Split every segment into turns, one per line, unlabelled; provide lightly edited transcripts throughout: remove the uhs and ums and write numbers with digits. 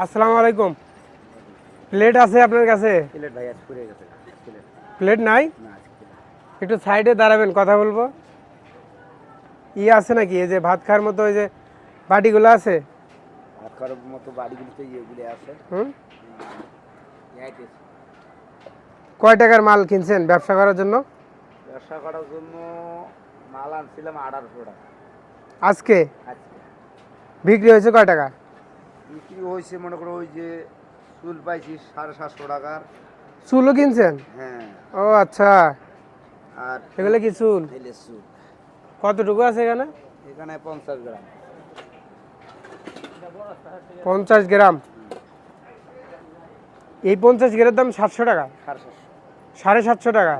আসসালামু আলাইকুম। প্লেট আছে আপনার কাছে?
প্লেট ভাই আজ পুড়ে গেছে। প্লেট
প্লেট নাই?
না আজ প্লেট
একটু সাইডে দাঁড়াবেন, কথা বলবো। আছে নাকি এই যে ভাত খাওয়ার মতো ওই যে বাটিগুলো আছে?
ভাত খাওয়ার মতো বাড়িগুলোতে ইয়েগুলো আছে।
হুম,
ইয়াইতেছে।
কয় টাকার মাল কিনছেন ব্যবসা করার জন্য?
ব্যবসা করার জন্য মাল আনছিলাম 1800 টাকা।
আজকে
আজকে
বিক্রি হয়েছে কয় টাকা?
বিক্রি হয়েছে মনে করো ওই যে চুল পাইছি 750 টাকার।
চুলও কিনছেন?
হ্যাঁ।
ও আচ্ছা,
আর
এগুলো কি চুল?
এলে চুল
কতটুকু আছে এখানে?
এখানে 50 গ্রাম।
50 গ্রাম। এই 50 গ্রামের দাম 700 টাকা?
750।
750 টাকা।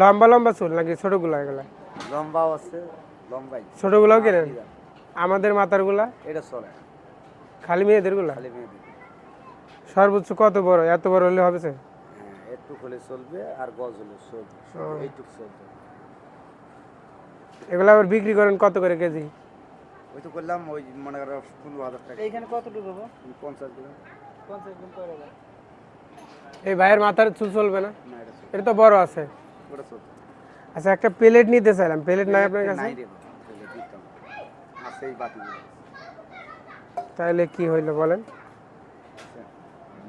লম্বা লম্বা চুল নাকি ছোটগুলো? এগুলো
লম্বাও আছে, লম্বাই।
ছোটগুলোও কেনেন? আমাদের মাথারগুলা?
এটা চলে
খালি মেয়েদেরগুলা?
খালি মেয়েদের।
সর্বোচ্চ কত বড়? এত বড় হলে হবে?
হ্যাঁ, একটু হলে চলবে আর গজ হলে চলবে, শুধু এইটুকু চলবে।
এগুলো আবার বিক্রি করেন কত করে কেজি?
ওই তো করলাম ওই মনে করো 15,000 টাকা।
এইখানে কতটুকু হবে?
50 গ্রাম।
50 গ্রাম করে হবে।
এই ভাইয়ের মাথার চুল চলবে না?
না এটা চলবে,
এটা তো বড় আছে।
ওটা চলবে।
আচ্ছা, একটা প্লেট নিতে চাইলাম, প্লেট নাই আপনার কাছে?
নাই রে বাবা, তাহলে দিতাম। আছে এই বাটিগুলো
তাহলে কি হইলো বলেন?
আছে।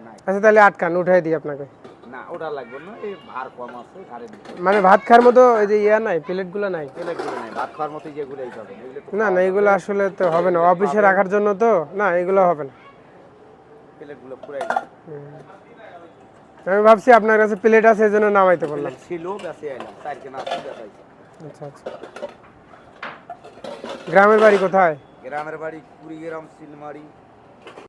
নাই
আচ্ছা তাহলে আটকান, উঠাই দিই আপনাকে।
না, ওটা লাগবে না, এই ভার কম আছে, ঘাড়ে দিতে।
মানে ভাত খাওয়ার মতো ওই যে নাই, প্লেটগুলো নাই?
এগুলো নাই, ভাত খাওয়ার মতো যেগুলো এই পাবেন এগুলো তো
না না, এগুলো আসলে তো হবে না, অফিসে রাখার জন্য তো না, এগুলো হবে না।
প্লেটগুলো পুরাই গেছে।
আমি ভাবছি আপনার কাছে প্লেট আছে এই জন্য নামাইতে বললাম।
প্লেট ছিল বেঁচে আইলাম, 4 কেনা আছে বেঁচাইছি।
আচ্ছা আচ্ছা। গ্রামের বাড়ি কোথায়?
গ্রামের বাড়ি কুড়িগ্রাম, সিলমারি।